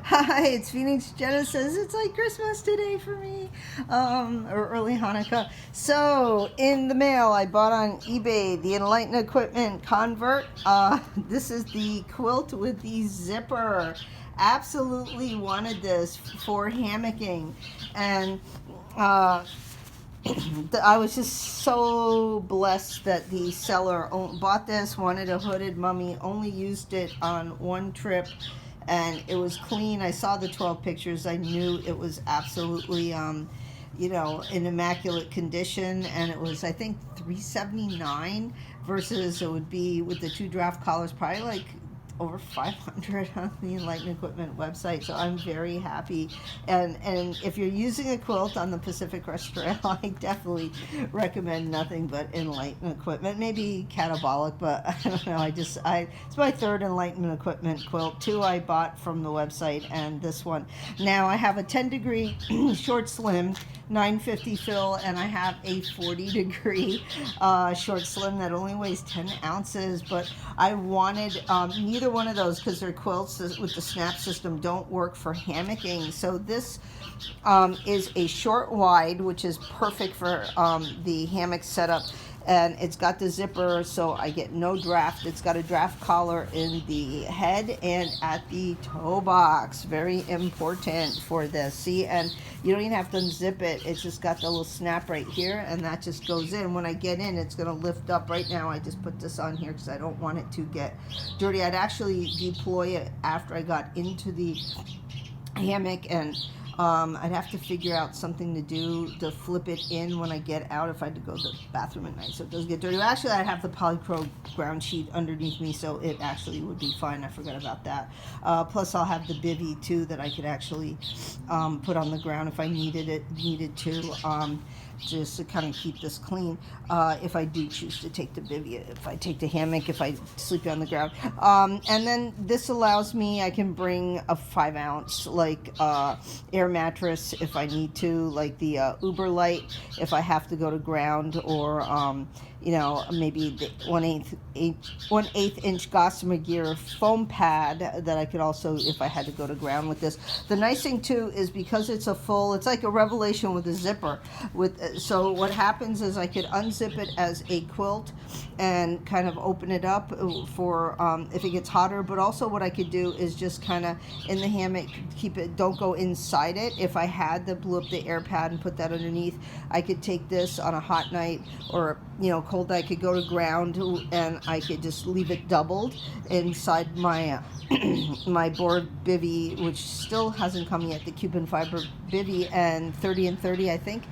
Hi, it's Phoenix Genesis. It's like Christmas today for me, or early Hanukkah. So, in the mail, I bought on eBay the Enlightened equipment Covert. This is the quilt with the zipper. Absolutely wanted this for hammocking, and I was just so blessed that the seller bought this, wanted a hooded mummy, only used it on one trip, and it was clean. I saw the 12 pictures. I knew it was absolutely, in immaculate condition, and it was, I think, $379 versus it would be with the two draft collars, probably like over 500 on the Enlightened Equipment website, so I'm very happy. And if you're using a quilt on the Pacific Crest Trail, I definitely recommend nothing but Enlightened Equipment. Maybe Catabolic, but I don't know. It's my third Enlightened Equipment quilt. Two I bought from the website, and this one. Now I have a 10-degree short slim 950 fill, and I have a 40-degree short slim that only weighs 10 ounces, but I wanted neither one of those because their quilts with the snap system don't work for hammocking. So this is a short wide, which is perfect for the hammock setup, and it's got the zipper, so I get no draft. It's got a draft collar in the head and at the toe box. Very important for this. See, and you don't even have to unzip it. It's just got the little snap right here, and that just goes in. When I get in, it's going to lift up. Right now, I just put this on here because I don't want it to get dirty. I'd actually deploy it after I got into the hammock, and I'd have to figure out something to do to flip it in when I get out if I had to go to the bathroom at night so it doesn't get dirty. Well, actually, I'd have the polypro ground sheet underneath me, so it actually would be fine. I forgot about that. Plus, I'll have the bivvy too that I could actually put on the ground if I needed to. Just to kind of keep this clean, if I do choose to take the bivvy, if I take the hammock, if I sleep on the ground. And then this allows me, I can bring a 5-ounce air mattress if I need to, like the Uber Light if I have to go to ground, or maybe the 1/8 inch Gossamer Gear foam pad that I could also, if I had to go to ground with this. The nice thing too is because it's it's like a Revelation with a zipper. So what happens is I could unzip it as a quilt and kind of open it up for if it gets hotter, but also what I could do is just kind of in the hammock keep it, don't go inside it. If I had to blew up the air pad and put that underneath, I could take this on a hot night or cold, I could go to ground and I could just leave it doubled inside my my board bivvy, which still hasn't come yet, the Cuban fiber bivvy, and 30 and 30 I think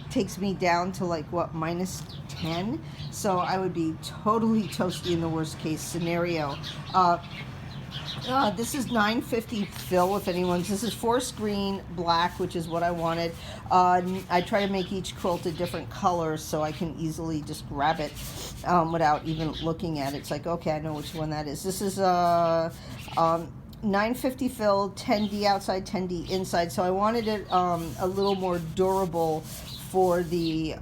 takes me down to -10, so I would be totally toasty in the worst case scenario. This is 950 fill, if anyone's. This is forest green, black, which is what I wanted. I try to make each quilt a different color so I can easily just grab it without even looking at it. It's like, okay, I know which one that is. This is 950 fill, 10D outside, 10D inside. So I wanted it a little more durable for the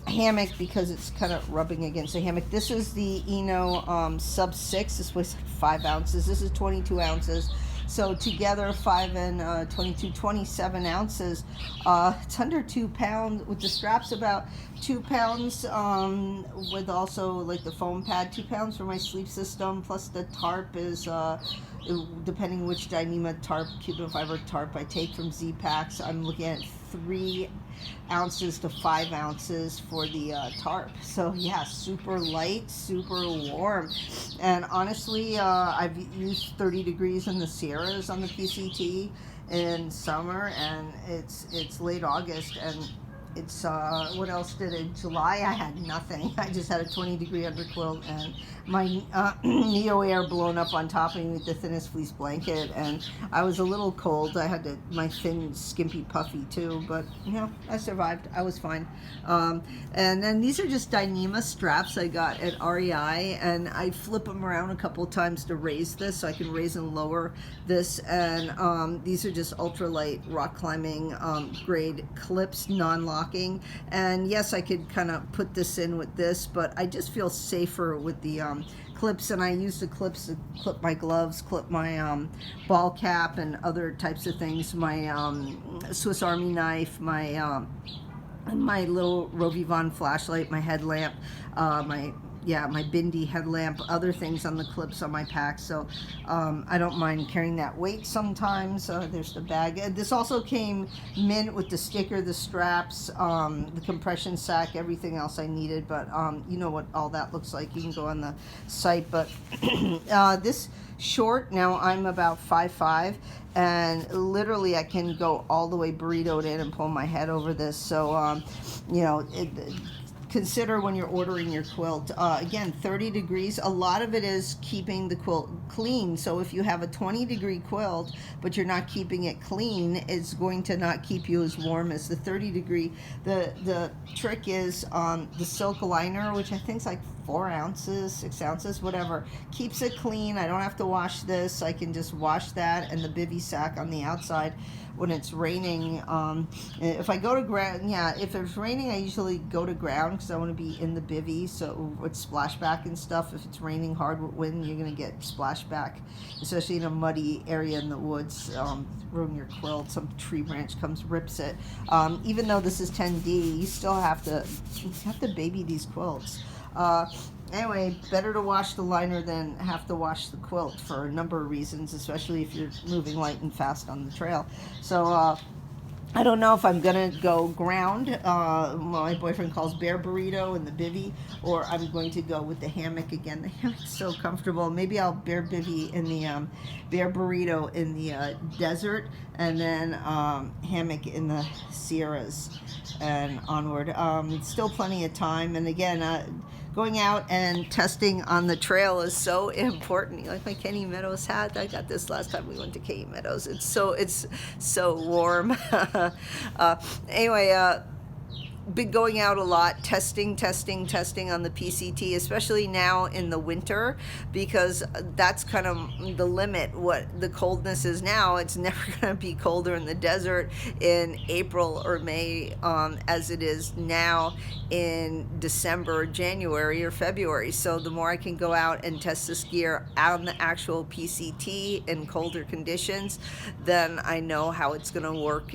hammock because it's kind of rubbing against the hammock. This is the Eno Sub 6. This weighs 5 ounces. This is 22 ounces. So together, 5 and 22, 27 ounces. It's under 2 pounds with the straps, about 2 pounds, with also like the foam pad, 2 pounds for my sleep system. Plus the tarp is, depending which Dyneema tarp, Cuban fiber tarp I take from Z-Packs, I'm looking at 3 ounces to 5 ounces for the tarp. So yeah, super light, super warm, and honestly I've used 30 degrees in the Sierras on the PCT in summer, and it's late August, and it's what else did in July? I had nothing. I just had a 20-degree underquilt and my Neo Air blown up on top of me with the thinnest fleece blanket, and I was a little cold. I had my thin, skimpy puffy too, but I survived. I was fine. And then these are just Dyneema straps I got at REI, and I flip them around a couple times to raise this, so I can raise and lower this. And these are just ultralight rock climbing grade clips, non-lock locking. And yes, I could kind of put this in with this, but I just feel safer with the clips, and I use the clips to clip my gloves, clip my ball cap and other types of things, my Swiss Army knife, my little Rovivon flashlight, my headlamp, my Bindi headlamp, other things on the clips on my pack. So I don't mind carrying that weight sometimes. There's the bag. This also came mint with the sticker, the straps, the compression sack, everything else I needed. But you know what all that looks like. You can go on the site. But this short, now I'm about 5'5", and literally I can go all the way burritoed in and pull my head over this. So you know, consider when you're ordering your quilt. Again, 30 degrees. A lot of it is keeping the quilt clean. So if you have a 20-degree quilt, but you're not keeping it clean, it's going to not keep you as warm as the 30-degree. The trick is the silk liner, which I think is like 4 ounces, 6 ounces, whatever. Keeps it clean. I don't have to wash this. I can just wash that and the bivy sack on the outside when it's raining. If I go to ground, if it's raining, I usually go to ground because I want to be in the bivy, so with splashback and stuff. If it's raining hard with wind, you're going to get splashback, especially in a muddy area in the woods. Ruin your quilt. Some tree branch comes, rips it. Even though this is 10D, you still have to baby these quilts. Anyway, better to wash the liner than have to wash the quilt for a number of reasons, especially if you're moving light and fast on the trail. So I don't know if I'm gonna go ground, what my boyfriend calls bear burrito in the bivy, or I'm going to go with the hammock again. The hammock's so comfortable. Maybe I'll bear bivy in the bear burrito in the desert, and then hammock in the Sierras and onward. It's still plenty of time, and again, going out and testing on the trail is so important. You like my Kenny Meadows hat? I got this last time we went to Kenny Meadows. It's so warm. Anyway, been going out a lot, testing on the PCT, especially now in the winter, because that's kind of the limit. What the coldness is now, it's never going to be colder in the desert in April or May as it is now in December, January, or February. So the more I can go out and test this gear on the actual PCT in colder conditions, then I know how it's going to work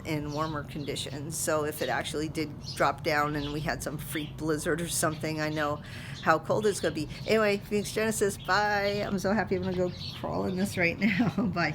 in warmer conditions. So if it actually did drop down and we had some freak blizzard or something, I know how cold it's going to be. Anyway, Phoenix Genesis, bye. I'm so happy I'm going to go crawl in this right now. Bye.